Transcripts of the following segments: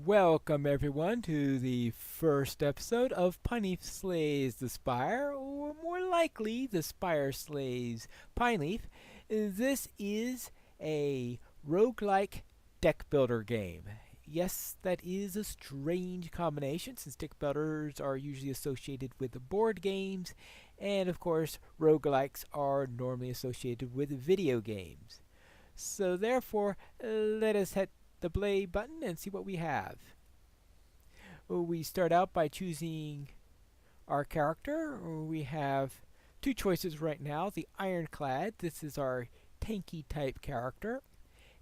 Welcome everyone to the first episode of Pineleaf Slays the Spire, or more likely, the Spire Slays Pineleaf. This is a roguelike deck builder game. Yes, that is a strange combination since deck builders are usually associated with the board games, and of course, roguelikes are normally associated with video games. So therefore, let us hit the play button and see what we have. We start out by choosing our character. We have two choices right now. The Ironclad, this is our tanky type character.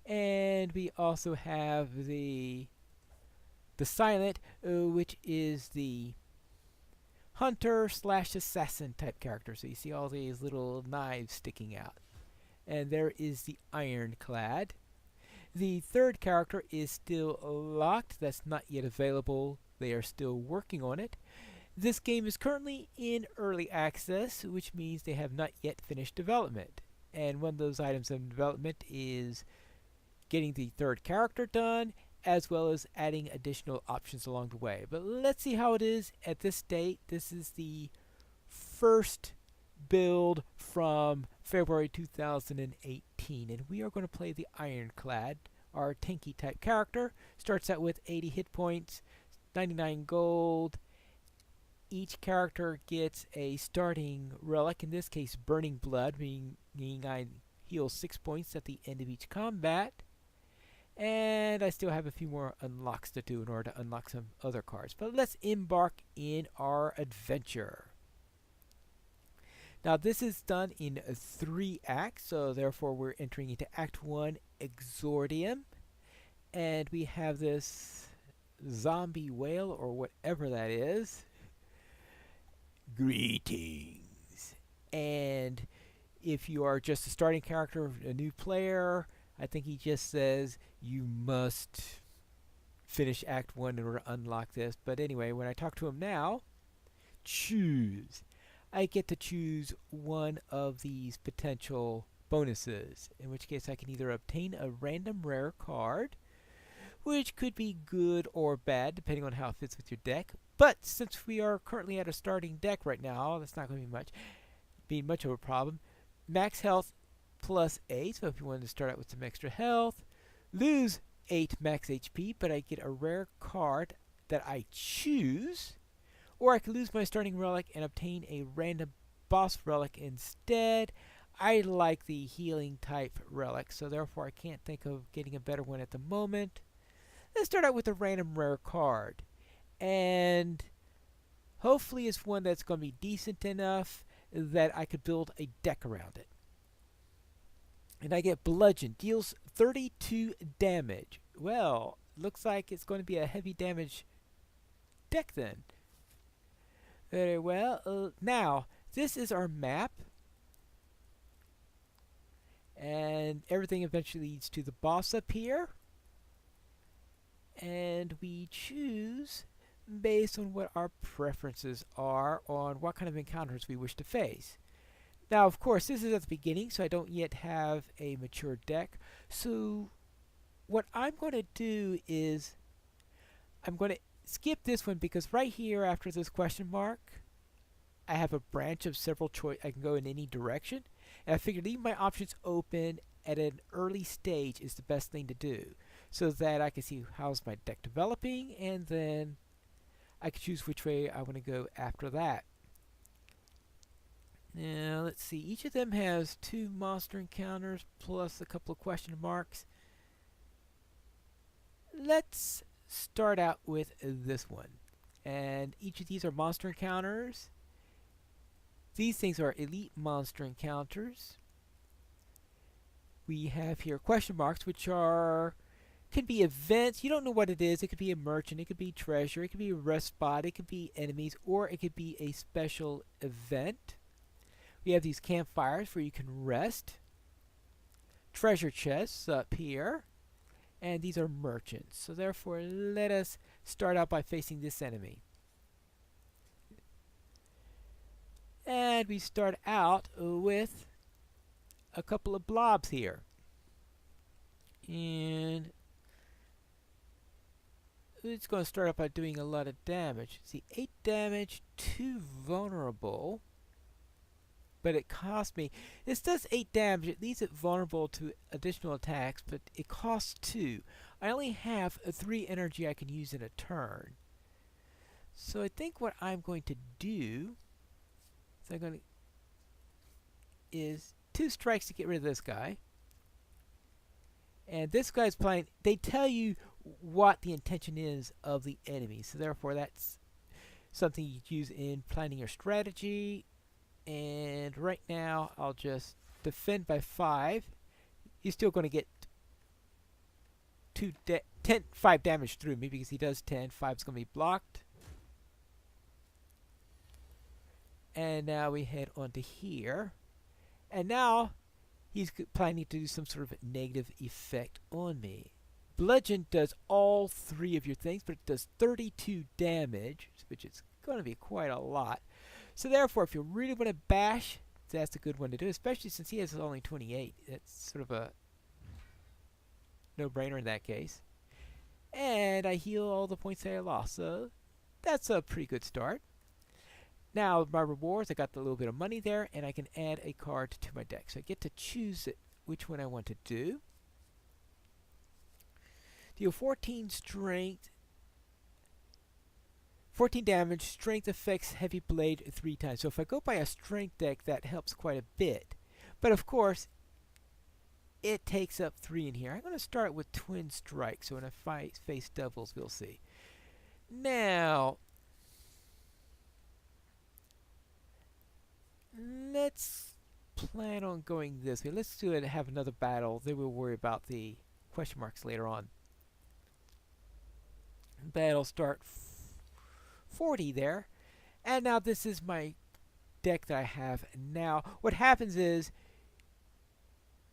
And we also have the Silent, which is the hunter slash assassin type character. So you see all these little knives sticking out. And there is the Ironclad. The third character is still locked. That's not yet available. They are still working on it. This game is currently in early access, which means they have not yet finished development. And one of those items in development is getting the third character done, as well as adding additional options along the way. But let's see how it is at this date. This is the first build from February 2018, and we are going to play the Ironclad. Our tanky type character starts out with 80 hit points, 99 gold. Each character gets a starting relic, in this case Burning Blood, meaning I heal 6 points at the end of each combat. And I still have a few more unlocks to do in order to unlock some other cards. But let's embark in our adventure. Now this is done in 3 acts, so therefore we're entering into Act 1, Exordium. And we have this zombie whale, or whatever that is. Greetings. And if you are just a starting character, a new player, I think he just says you must finish Act 1 in order to unlock this. But anyway, when I talk to him now, choose. I get to choose one of these potential bonuses, in which case I can either obtain a random rare card, which could be good or bad depending on how it fits with your deck. But since we are currently at a starting deck right now, that's not going to be much of a problem. Max health plus 8, so if you wanted to start out with some extra health, lose 8 max HP, but I get a rare card that I choose. Or I could lose my starting relic and obtain a random boss relic instead. I like the healing type relic, so therefore I can't think of getting a better one at the moment. Let's start out with a random rare card. And hopefully it's one that's going to be decent enough that I could build a deck around it. And I get Bludgeon, deals 32 damage. Well, looks like it's going to be a heavy damage deck then. Very well. Now, this is our map. And everything eventually leads to the boss up here. And we choose based on what our preferences are on what kind of encounters we wish to face. Now, of course, this is at the beginning, so I don't yet have a mature deck. So what I'm going to do is I'm going to skip this one because right here after this question mark, I have a branch of several choices. I can go in any direction. And I figured leaving my options open at an early stage is the best thing to do, so that I can see how's my deck developing, and then I can choose which way I want to go after that. Now, let's see. Each of them has 2 monster encounters plus a couple of question marks. Let's start out with this one. And each of these are monster encounters. These things are elite monster encounters. We have here question marks, which can be events. You don't know what it is. It could be a merchant, it could be treasure, it could be a rest spot, it could be enemies, or it could be a special event. We have these campfires where you can rest. Treasure chests up here. And these are merchants. So therefore, let us start out by facing this enemy. And we start out with a couple of blobs here. And So it's going to start out by doing a lot of damage. See, 8 damage, 2 vulnerable. But it cost me. This does 8 damage. It leaves it vulnerable to additional attacks, but it costs 2. I only have a 3 energy I can use in a turn. So I think what I'm going to do is 2 strikes to get rid of this guy. And this guy's playing. They tell you what the intention is of the enemy, so therefore that's something you use in planning your strategy. And right now I'll just defend by 5. He's still going to get 5 damage through me because he does 10. 5's going to be blocked. And now we head on to here. And now he's planning to do some sort of negative effect on me. Bludgeon does all 3 of your things, but it does 32 damage, which is going to be quite a lot. So therefore, if you really want to bash, that's a good one to do, especially since he has only 28. It's sort of a no-brainer in that case. And I heal all the points that I lost, so that's a pretty good start. Now, my rewards, I got a little bit of money there, and I can add a card to my deck. So I get to choose which one I want to do. Deal 14 strength. 14 damage, strength affects heavy blade 3 times. So if I go by a strength deck, that helps quite a bit. But of course, it takes up 3 in here. I'm going to start with twin strike, so when I face doubles, we'll see. Now, let's plan on going this way. Let's do it and have another battle. Then we'll worry about the question marks later on. Battle start 40 there. And now this is my deck that I have now. What happens is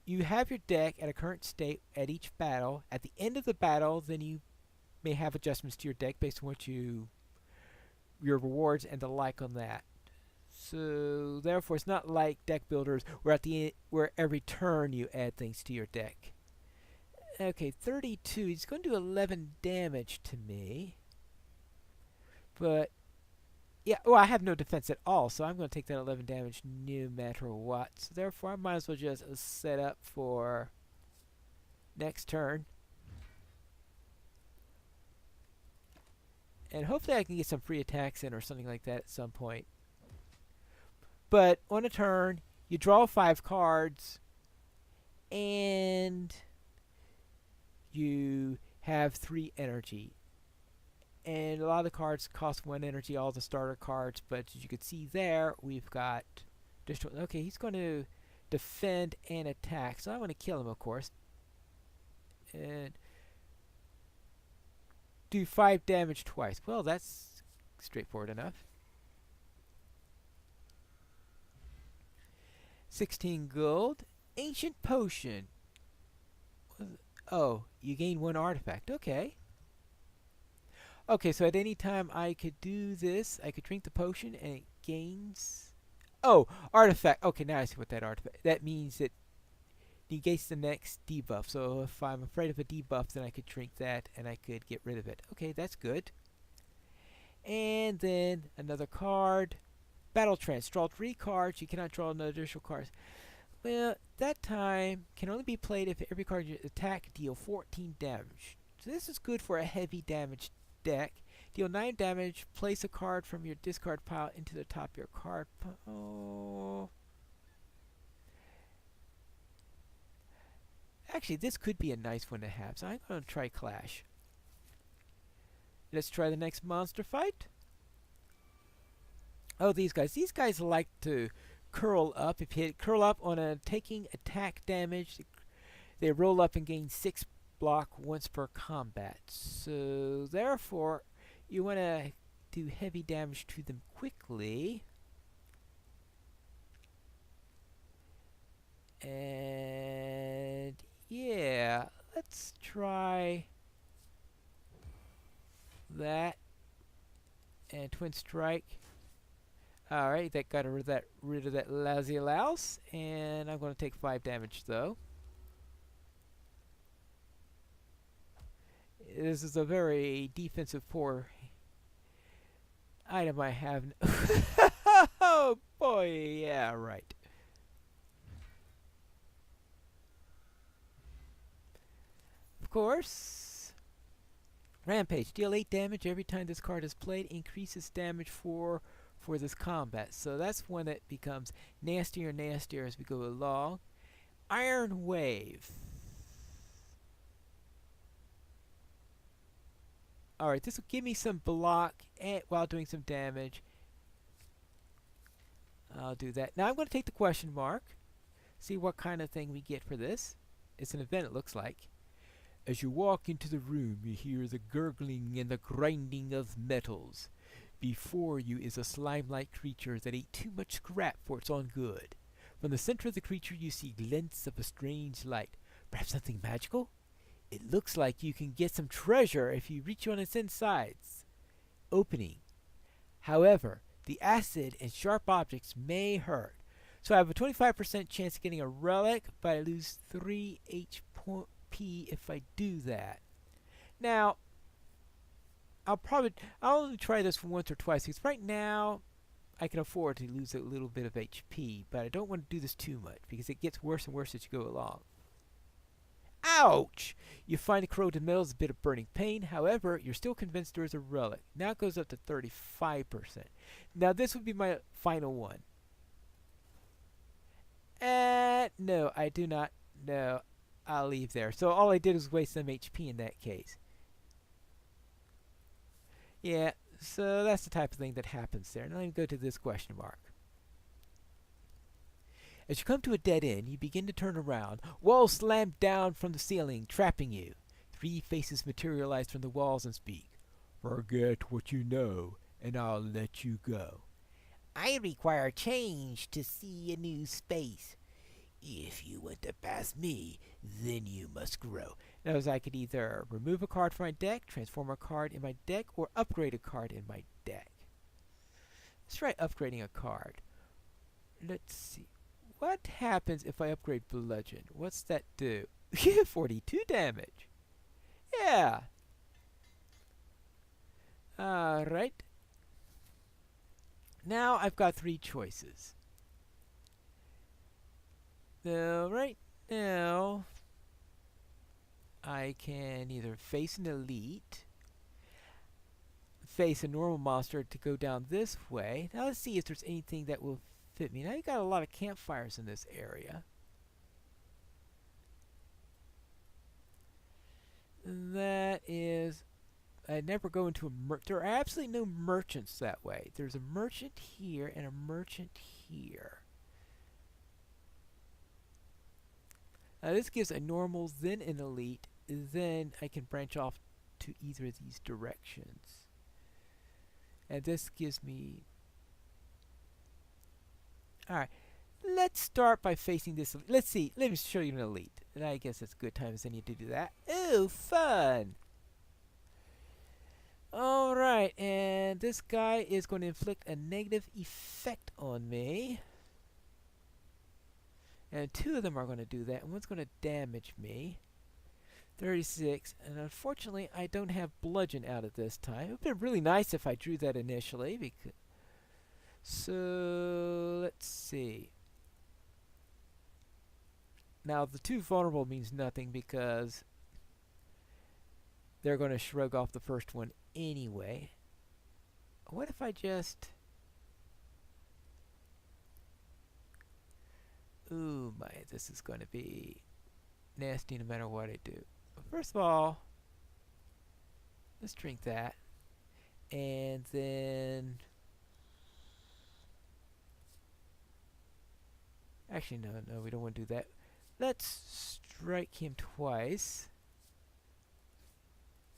you have your deck at a current state at each battle. At the end of the battle, then you may have adjustments to your deck based on what your rewards and the like on that. So therefore, it's not like deck builders where every turn you add things to your deck. Okay, 32. He's going to do 11 damage to me. But yeah, well, I have no defense at all, so I'm going to take that 11 damage no matter what. So therefore, I might as well just set up for next turn. And hopefully I can get some free attacks in or something like that at some point. But on a turn, you draw 5 cards, and you have 3 energy. And a lot of the cards cost 1 energy, all the starter cards, but as you can see there, we've got additional. Okay, he's going to defend and attack, so I want to kill him, of course. And do 5 damage twice. Well, that's straightforward enough. 16 gold. Ancient potion. Oh, you gain 1 artifact. Okay. Okay, so at any time I could do this. I could drink the potion and it gains... Oh, artifact. Okay, now I see what that artifact... That means it negates the next debuff. So if I'm afraid of a debuff, then I could drink that and I could get rid of it. Okay, that's good. And then another card. Battle Trance. Draw 3 cards. You cannot draw another additional card. Well, that time can only be played if every card you attack deal 14 damage. So this is good for a heavy damage deck. Deal 9 damage. Place a card from your discard pile into the top of your card pile. Oh. Actually, this could be a nice one to have. So I'm going to try Clash. Let's try the next monster fight. Oh, these guys. These guys like to curl up. If you hit curl up on a taking attack damage, they roll up and gain 6 block once per combat. So therefore, you want to do heavy damage to them quickly. And yeah, let's try that and twin strike. Alright, that got rid of that lousy louse, and I'm going to take 5 damage though. This is a very defensive poor item I have. Oh boy, yeah, right. Of course. Rampage. Deal 8 damage every time this card is played. Increases damage for this combat. So that's one that becomes nastier and nastier as we go along. Iron Wave. Alright, this will give me some block while doing some damage. I'll do that. Now I'm going to take the question mark. See what kind of thing we get for this. It's an event, it looks like. As you walk into the room, you hear the gurgling and the grinding of metals. Before you is a slime-like creature that ate too much scrap for its own good. From the center of the creature you see glints of a strange light. Perhaps something magical? It looks like you can get some treasure if you reach on its insides. Opening. However, the acid and sharp objects may hurt. So I have a 25% chance of getting a relic, but I lose 3 HP if I do that. Now, I'll only try this once or twice, because right now I can afford to lose a little bit of HP, but I don't want to do this too much, because it gets worse and worse as you go along. Ouch! You find the corroded metals, a bit of burning pain. However, you're still convinced there is a relic. Now it goes up to 35%. Now this would be my final one. No, I do not. No, I'll leave there. So all I did was waste some HP in that case. Yeah, so that's the type of thing that happens there. Now let me go to this question mark. As you come to a dead end, you begin to turn around. Walls slam down from the ceiling, trapping you. 3 faces materialize from the walls and speak. Forget what you know, and I'll let you go. I require change to see a new space. If you want to pass me, then you must grow. Now, I could either remove a card from my deck, transform a card in my deck, or upgrade a card in my deck. Let's try upgrading a card. Let's see. What happens if I upgrade Bludgeon? What's that do? 42 damage. Yeah. Alright. Now I've got 3 choices. Now, right now, I can either face an elite, face a normal monster to go down this way. Now let's see if there's anything that will fit me. Now you got a lot of campfires in this area. That is, I never go into a there are absolutely no merchants that way. There's a merchant here and a merchant here. Now this gives a normal, then an elite, then I can branch off to either of these directions. And this gives me... Alright, let's start by facing this. Let's see, let me show you an elite. And I guess it's a good time as any to do that. Ooh, fun! Alright, and this guy is going to inflict a negative effect on me. And 2 of them are going to do that, and one's going to damage me. 36, and unfortunately I don't have Bludgeon out at this time. It would have been really nice if I drew that initially. So, let's see. Now, the 2 vulnerable means nothing because they're going to shrug off the first one anyway. What if I just... Ooh, my, this is going to be nasty no matter what I do. First of all, let's drink that. And then... Actually, no, we don't want to do that. Let's strike him twice.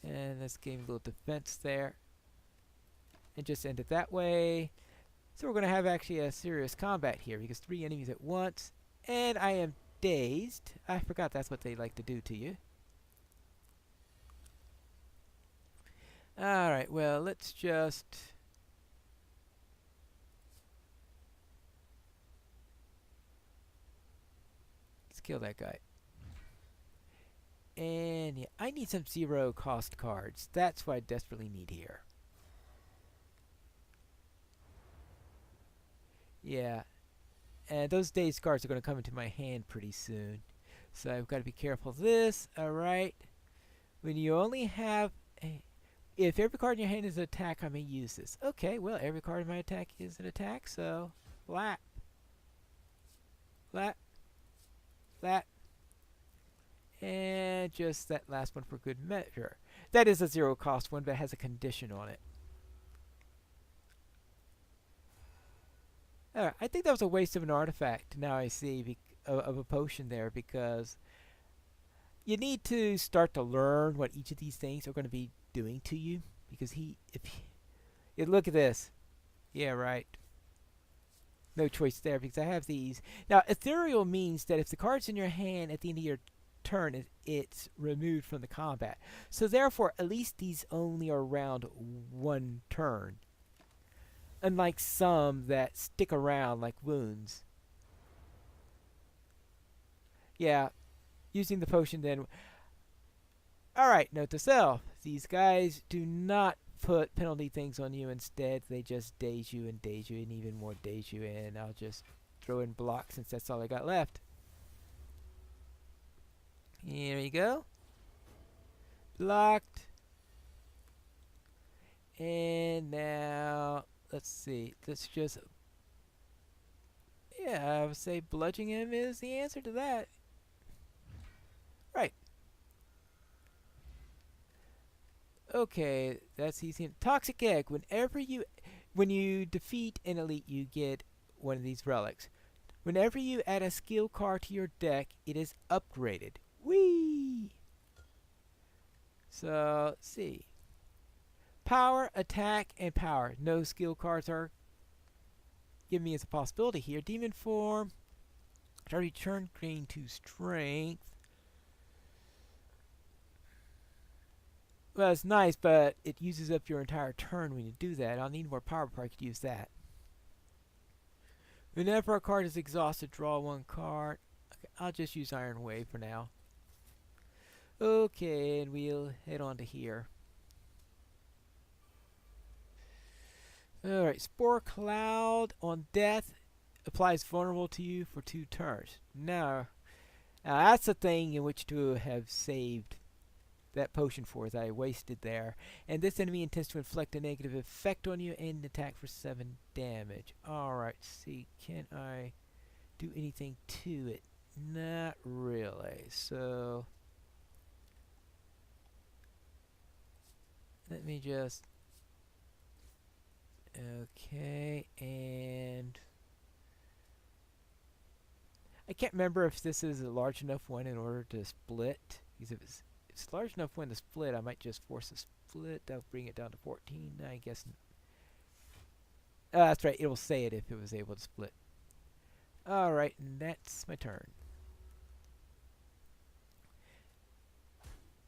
And let's give him a little defense there. And just end it that way. So we're going to have actually a serious combat here because 3 enemies at once. And I am dazed. I forgot that's what they like to do to you. Alright, well, let's just... Let's kill that guy. And yeah, I need some zero cost cards. That's what I desperately need here. Yeah, and those dazed cards are going to come into my hand pretty soon. So I've got to be careful of this. Alright. When you only have if every card in your hand is an attack, I may use this. Okay, well, every card in my attack is an attack, so lap, lap, lap, and just that last one for good measure. That is a zero cost one, but it has a condition on it. Alright, I think that was a waste of an artifact. Now I see of a potion there, because you need to start to learn what each of these things are going to be doing to you. Because look at this. Yeah, right. No choice there, because I have these. Now, ethereal means that if the card's in your hand at the end of your turn, it's removed from the combat. So therefore, at least these only are around one turn. Unlike some that stick around, like wounds. Yeah, using the potion then. Alright, note to self. These guys do not put penalty things on you. Instead, they just daze you and even more daze you. And I'll just throw in block since that's all I got left. Here you go. Blocked. And now, let's see. Let's just... Yeah, I would say bludgeoning him is the answer to that. Right. Okay, that's easy. Toxic Egg. When you defeat an elite, you get one of these relics. Whenever you add a skill card to your deck, it is upgraded. Whee! So, let's see. Power, attack, and power. No skill cards are given me as a possibility here. Demon form. Try to return green to strength. Well, it's nice, but it uses up your entire turn when you do that. I'll need more power before I could use that. Whenever a card is exhausted, draw one card. Okay, I'll just use Iron Wave for now. Okay, and we'll head on to here. Alright, Spore Cloud on death applies vulnerable to you for 2 turns. Now that's a thing in which to have saved that potion for that I wasted there. And this enemy intends to inflict a negative effect on you and attack for 7 damage. Alright, see, can I do anything to it? Not really. So let me just... Okay, and I can't remember if this is a large enough one in order to split. Because if it's large enough one to split, I might just force a split. That'll bring it down to 14, I guess. That's right, it will say it if it was able to split. Alright, and that's my turn.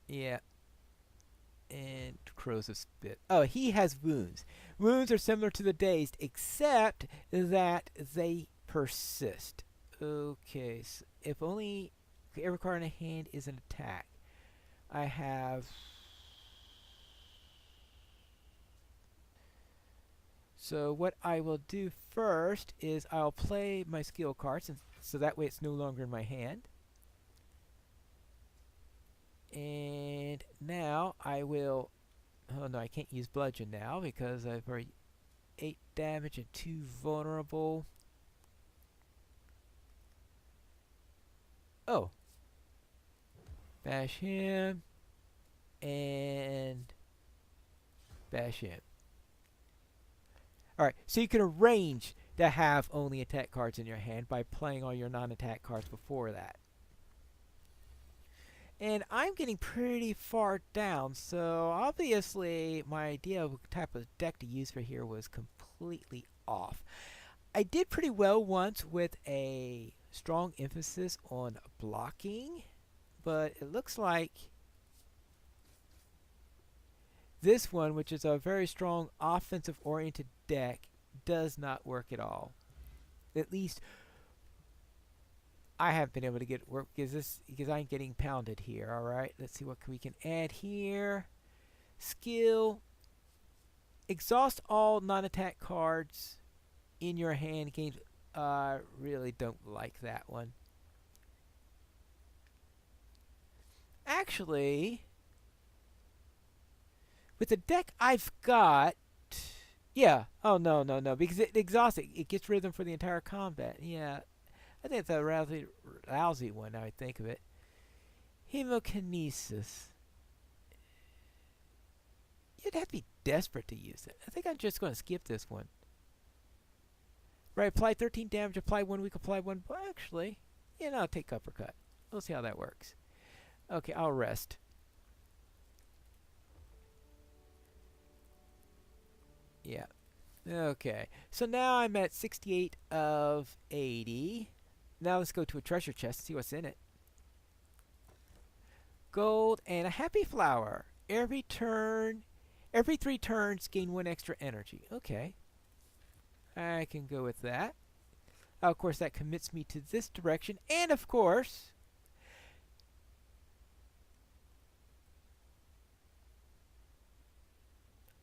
Yeah. And Corrosive Spit. Oh, he has wounds. Wounds are similar to the dazed, except that they persist. Okay, so if only every card in a hand is an attack. I have... So what I will do first is I'll play my skill cards, and so that way it's no longer in my hand. And now I will... Oh no, I can't use Bludgeon now because I've already 8 damage and 2 vulnerable. Oh. Bash him. And bash him. Alright, so you can arrange to have only attack cards in your hand by playing all your non-attack cards before that. And I'm getting pretty far down, so obviously my idea of what type of deck to use for here was completely off. I did pretty well once with a strong emphasis on blocking, but it looks like this one, which is a very strong offensive-oriented deck, does not work at all. At least I haven't been able to get work because I'm getting pounded here. All right, let's see what we can add here. Skill. Exhaust all non-attack cards in your hand. Games. Really don't like that one. Actually, with the deck I've got, yeah. Oh no, no, no, because it exhausts it. It gets rhythm for the entire combat. Yeah, I think it's a lousy one. Now I think of it. Hemokinesis. You'd have to be desperate to use it. I think I'm just going to skip this one. Right, apply 13 damage, apply 1 week, apply 1. Well, actually, yeah, no, I'll take uppercut. We'll see how that works. Okay, I'll rest. Yeah. Okay, so now I'm at 68 of 80. Now let's go to a treasure chest and see what's in it. Gold and a happy flower. Every 3 turns, gain 1 extra energy. Okay. I can go with that. Of course, that commits me to this direction. And, of course,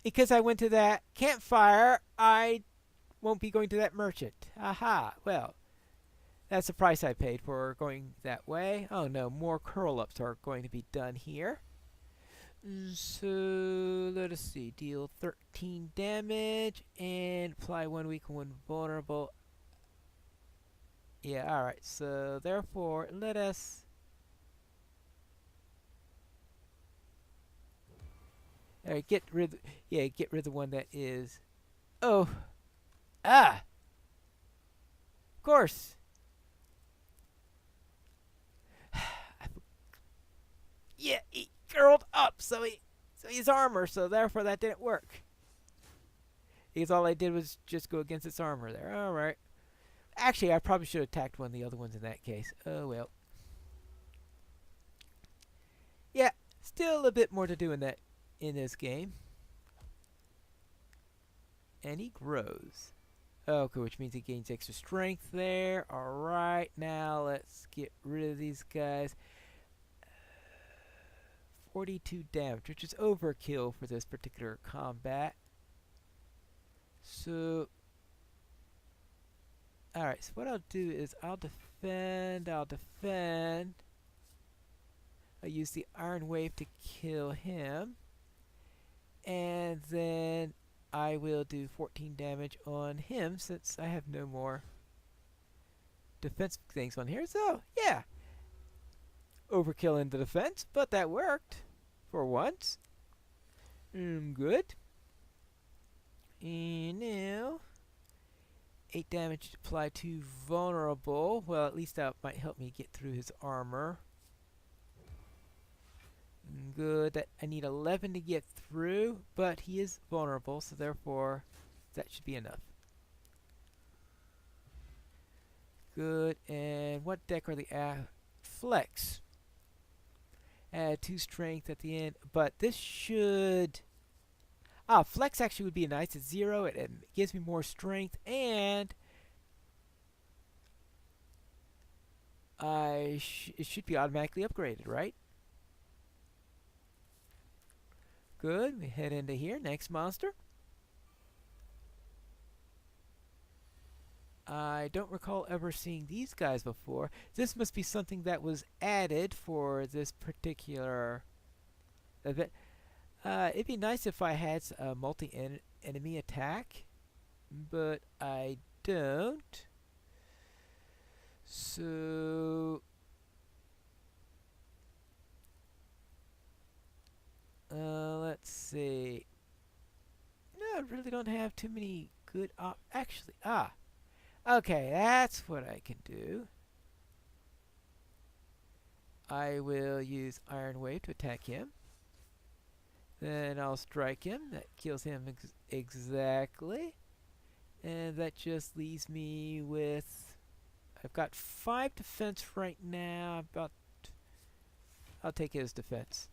because I went to that campfire, I won't be going to that merchant. Aha. Well, that's the price I paid for going that way. Oh, no. More curl-ups are going to be done here. So, let us see. Deal 13 damage and apply 1 weak, 1 vulnerable. Yeah, alright. So, therefore, let us... Alright, get rid of the one that is... Oh! Ah! Of course! Yeah, he curled up, so he's armor, so therefore that didn't work. Because all I did was just go against its armor there. Alright. Actually, I probably should have attacked one of the other ones in that case. Oh well. Yeah, still a bit more to do in this game. And he grows. Okay, which means he gains extra strength there. Alright, now let's get rid of these guys. 42 damage, which is overkill for this particular combat. So, alright, so what I'll do is I'll defend. I'll use the Iron Wave to kill him. And then I will do 14 damage on him since I have no more defense things on here. So, yeah. Overkill in the defense, but that worked for once. Good. And now 8 damage applied to vulnerable. Well, at least that might help me get through his armor. Good. I need 11 to get through, but he is vulnerable, so therefore that should be enough. Good. And what deck are the Flex? Add 2 strength at the end, but this should... Flex actually would be nice. It's 0. It gives me more strength, and it should be automatically upgraded, right? Good. We head into here. Next monster. I don't recall ever seeing these guys before. This must be something that was added for this particular event. It'd be nice if I had a multi-enemy attack, but I don't. So... let's see. No, I really don't have too many good actually, okay, that's what I can do. I will use Iron Wave to attack him. Then I'll strike him. That kills him exactly. And that just leaves me with... I've got 5 defense right now. I'll take his defense.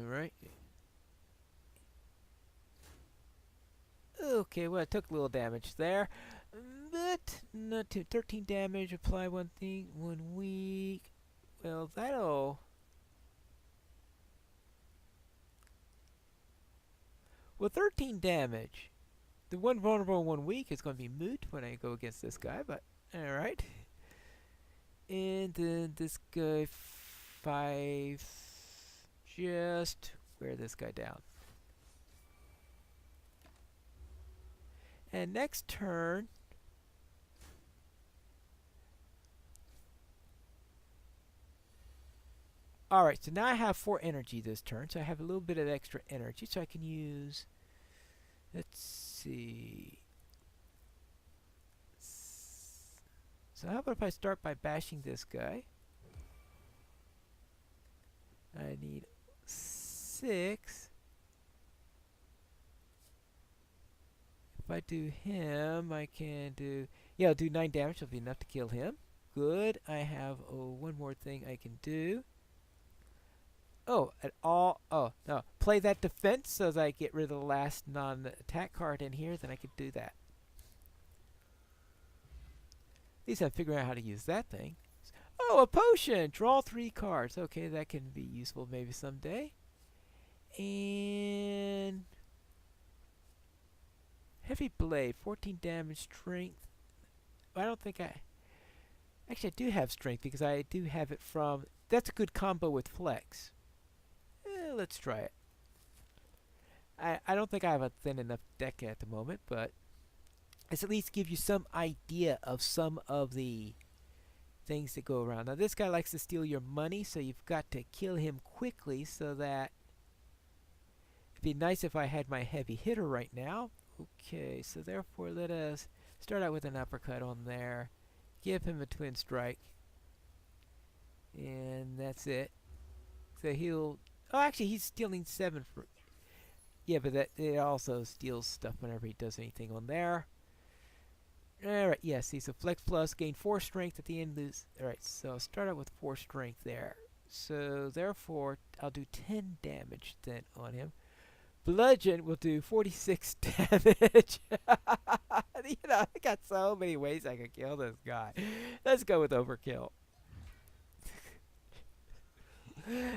Alright. Okay, well, it took a little damage there. But not too. 13 damage, apply one thing, 1 week. Well, that'll... Well, 13 damage. The one vulnerable 1 week is going to be moot when I go against this guy, but alright. And then this guy, 5. Just wear this guy down. And next turn... Alright, so now I have 4 energy this turn, so I have a little bit of extra energy, so I can use... Let's see... So how about if I start by bashing this guy? I need 6. If I do him, I can do... Yeah, I'll do 9 damage, it'll be enough to kill him. Good, I have one more thing I can do. Oh, no. Play that defense so that I get rid of the last non-attack card in here, then I could do that. At least I'm figuring out how to use that thing. Oh, a potion! Draw 3 cards. Okay, that can be useful maybe someday. And... Heavy Blade, 14 damage, strength. I don't think I... Actually, I do have strength because I do have it from... That's a good combo with Flex. Let's try it. I don't think I have a thin enough deck at the moment, but it's at least give you some idea of some of the things that go around. Now this guy likes to steal your money, so you've got to kill him quickly so that it'd be nice if I had my heavy hitter right now. Okay, so therefore let us start out with an uppercut on there. Give him a twin strike. And that's it. So he'll... Oh, actually, he's stealing 7 for... Yeah, but that it also steals stuff whenever he does anything on there. Alright, yes, he's a Flex Plus. Gain 4 strength at the end. Lose... Alright, so I'll start out with 4 strength there. So, therefore, I'll do 10 damage then on him. Bludgeon will do 46 damage. You know, I got so many ways I could kill this guy. Let's go with overkill.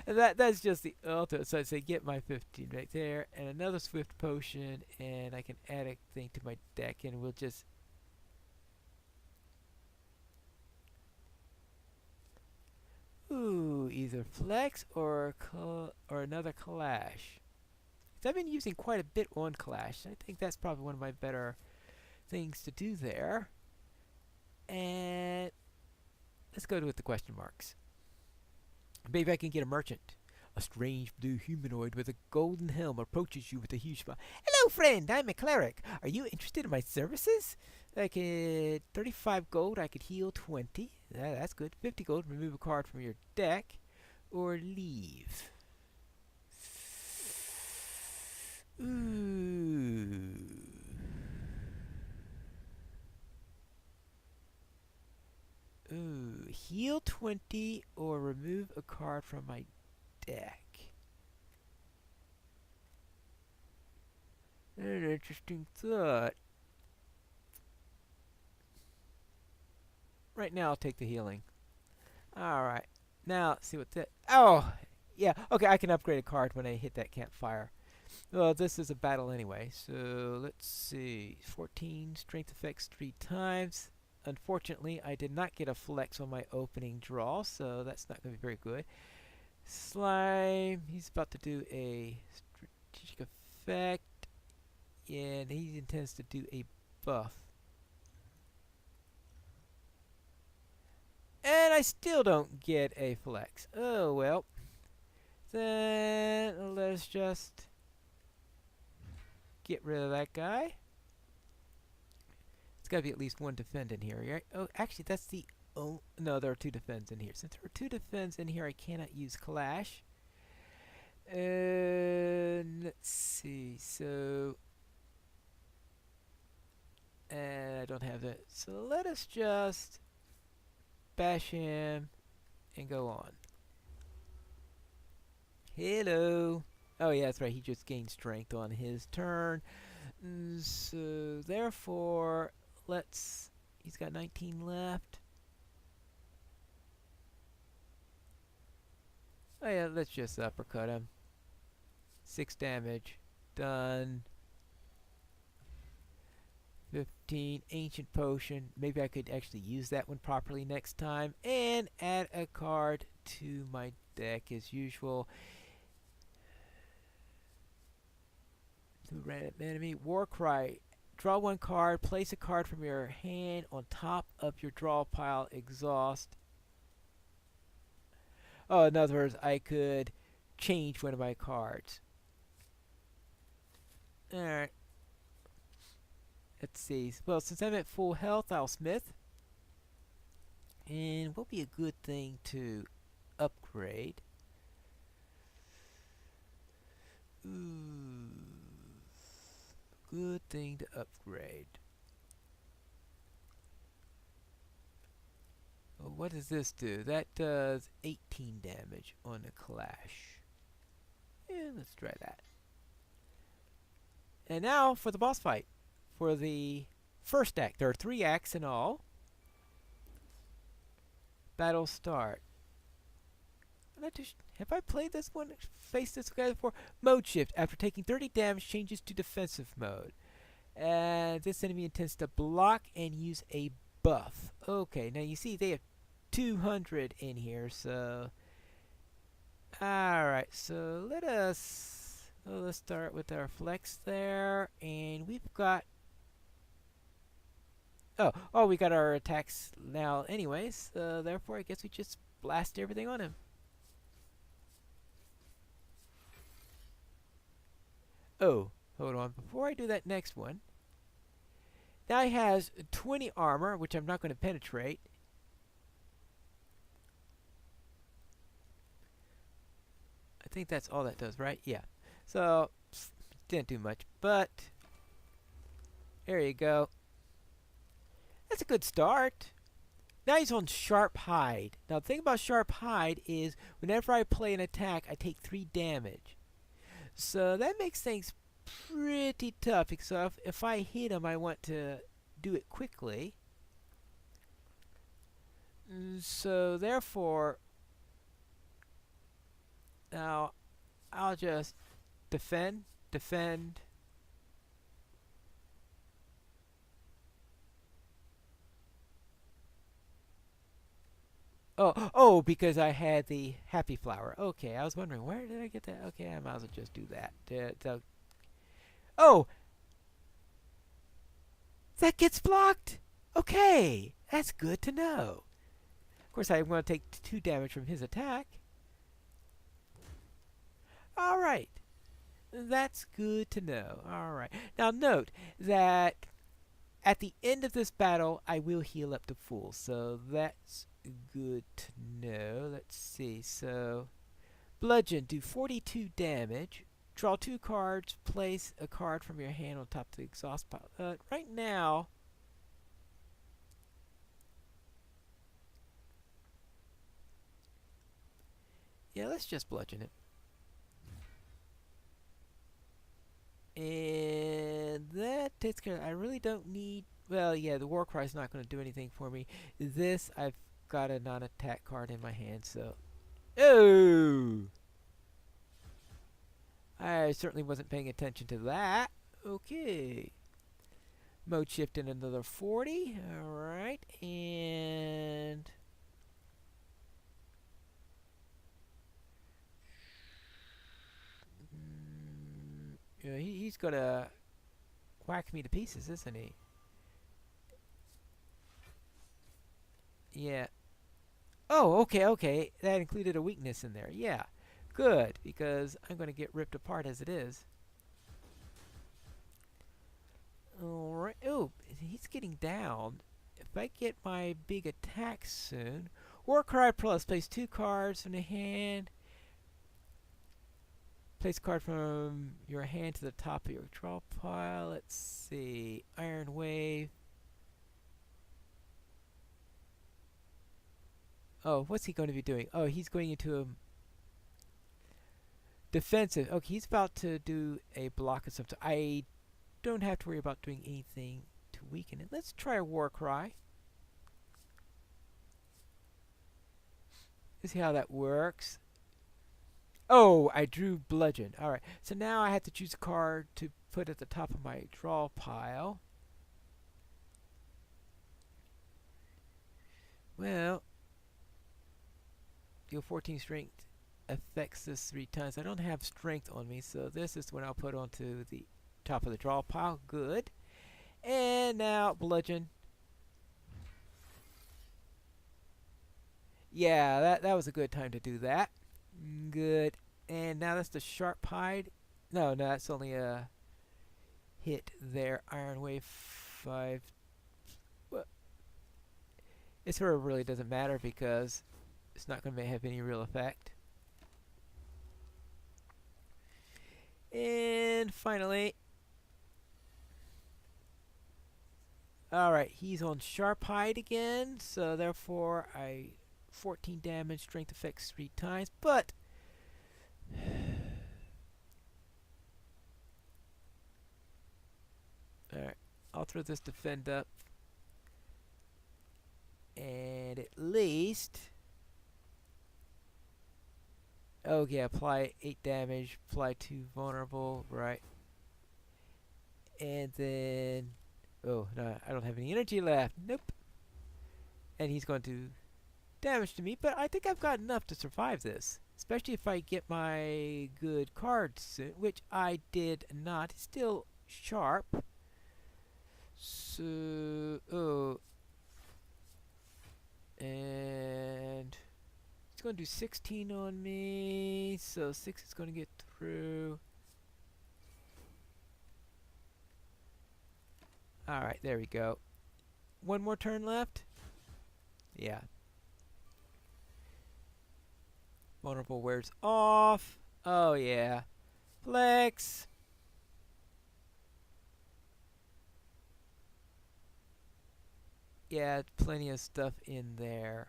That's just the ultimate. So I say get my 15 right there, and another Swift Potion, and I can add a thing to my deck, and we'll just... Ooh, either Flex or another Clash. So I've been using quite a bit on Clash. I think that's probably one of my better things to do there. And let's go with the question marks. Maybe I can get a merchant. A strange blue humanoid with a golden helm approaches you with a huge smile. Hello, friend. I'm a cleric. Are you interested in my services? I could 35 gold. I could heal 20. That's good. 50 gold. Remove a card from your deck, or leave. Ooh. Ooh, heal 20 or remove a card from my deck. An interesting thought. Right now I'll take the healing. Alright, now let's see what that... Oh! Yeah, okay, I can upgrade a card when I hit that campfire. Well, this is a battle anyway, so let's see. 14 strength effects 3 times. Unfortunately, I did not get a flex on my opening draw, so that's not going to be very good. Slime, he's about to do a strategic effect, and he intends to do a buff. And I still don't get a flex. Oh, well. Then let's just get rid of that guy. It's got to be at least one defend in here, right? Oh, actually, that's the... Oh, no, there are 2 defends in here. Since there are 2 defends in here, I cannot use Clash. Let's see. So... I don't have that. So let us just bash him and go on. Hello. Oh, yeah, that's right. He just gained strength on his turn. So therefore, he's got 19 left. Oh yeah, let's just uppercut him. 6 damage. Done. 15 ancient potion. Maybe I could actually use that one properly next time. And add a card to my deck as usual. To random enemy. Warcry. Draw 1 card. Place a card from your hand on top of your draw pile. Exhaust. Oh, in other words, I could change one of my cards. Alright. Let's see. Well, since I'm at full health, I'll smith. And what would be a good thing to upgrade? Ooh. Good thing to upgrade. Well, what does this do? That does 18 damage on a clash. Yeah, let's try that. And now for the boss fight. For the first act. There are 3 acts in all. Battle start. Have I played this one? Faced this guy before? Mode shift. After taking 30 damage, changes to defensive mode. And this enemy intends to block and use a buff. Okay, now you see they have 200 in here, so... Alright, so let's start with our flex there. And we've got... Oh, we got our attacks now anyways. Therefore, I guess we just blast everything on him. Oh, hold on. Before I do that next one, now he has 20 armor, which I'm not going to penetrate. I think that's all that does, right? Yeah. So, didn't do much, but there you go. That's a good start. Now he's on Sharp Hide. Now the thing about Sharp Hide is whenever I play an attack, I take 3 damage. So that makes things pretty tough. So if I hit him, I want to do it quickly. So therefore, now I'll just defend. Oh, because I had the happy flower. Okay, I was wondering, where did I get that? Okay, I might as well just do that. Oh! That gets blocked! Okay, that's good to know. Of course, I'm going to take 2 damage from his attack. Alright. That's good to know. Alright. Now note that at the end of this battle, I will heal up to full. So that's good to know. Let's see. So, bludgeon, do 42 damage. Draw 2 cards. Place a card from your hand on top of the exhaust pile. Right now, yeah, let's just bludgeon it. And that takes care of it. I really don't need... Well, yeah, the war cry is not going to do anything for me. This, I've got a non-attack card in my hand, so... Oh! I certainly wasn't paying attention to that. Okay. Mode shift in another 40. Alright, and... Yeah, he's gonna whack me to pieces, isn't he? Yeah. Oh, okay. That included a weakness in there. Yeah. Good, because I'm going to get ripped apart as it is. Alright. Oh, he's getting down. If I get my big attack soon... Warcry Plus. Place 2 cards from the hand. Place a card from your hand to the top of your draw pile. Let's see. Iron Wave. Oh, what's he going to be doing? Oh, he's going into a defensive. Okay, he's about to do a block of something. I don't have to worry about doing anything to weaken it. Let's try a war cry. Let's see how that works. Oh, I drew bludgeon. Alright, so now I have to choose a card to put at the top of my draw pile. Well, deal 14 strength affects this 3 times. I don't have strength on me, so this is what I'll put onto the top of the draw pile. Good. And now bludgeon. Yeah, that was a good time to do that. Good. And now that's the sharp hide. No, that's only a hit there. Iron Wave 5. Well, it sort of really doesn't matter because it's not going to have any real effect. And finally, alright, he's on sharp hide again, so therefore 14 damage, strength affects 3 times, but alright, I'll throw this defend up, and at least, oh yeah, apply 8 damage, apply 2 vulnerable, right, and then, oh no, I don't have any energy left, nope, and he's going to damage to me, but I think I've got enough to survive this, especially if I get my good cards soon, which I did not. It's still sharp, so and it's going to do 16 on me, so 6 is going to get through. Alright, there we go. One more turn left. Yeah. Vulnerable wears off. Oh yeah. Flex. Yeah, plenty of stuff in there.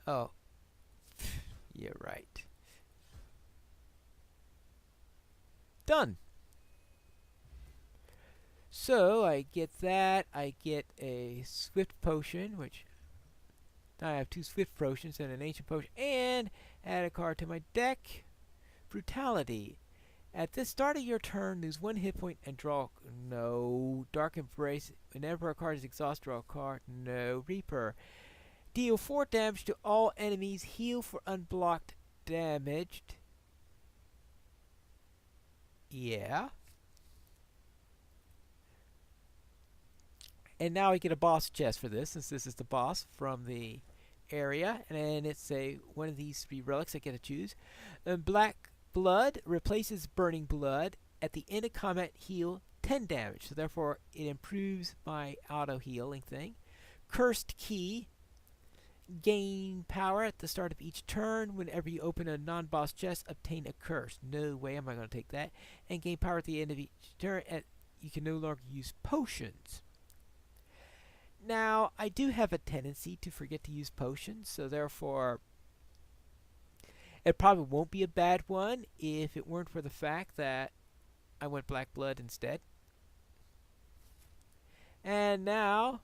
Oh. Yeah, right. Done. So I get that. I get a swift potion, which I have 2 swift potions and an ancient potion, and add a card to my deck. Brutality. At the start of your turn, lose 1 hit point and draw. No. Dark Embrace. Whenever a card is exhausted, draw a card. No. Reaper. Deal 4 damage to all enemies. Heal for unblocked damaged. Yeah. And now I get a boss chest for this, since this is the boss from the area, and it's one of these 3 relics I get to choose. Black Blood replaces Burning Blood. At the end of combat, heal 10 damage, so therefore it improves my auto healing thing. Cursed Key, gain power at the start of each turn. Whenever you open a non-boss chest, obtain a curse. No way am I going to take that. And gain power at the end of each turn. You can no longer use potions. Now, I do have a tendency to forget to use potions, so therefore it probably won't be a bad one if it weren't for the fact that I went Black Blood instead. And now,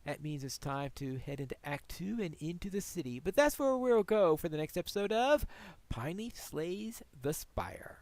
that means it's time to head into Act 2 and into the city. But that's where we'll go for the next episode of Pineleaf Slays the Spire.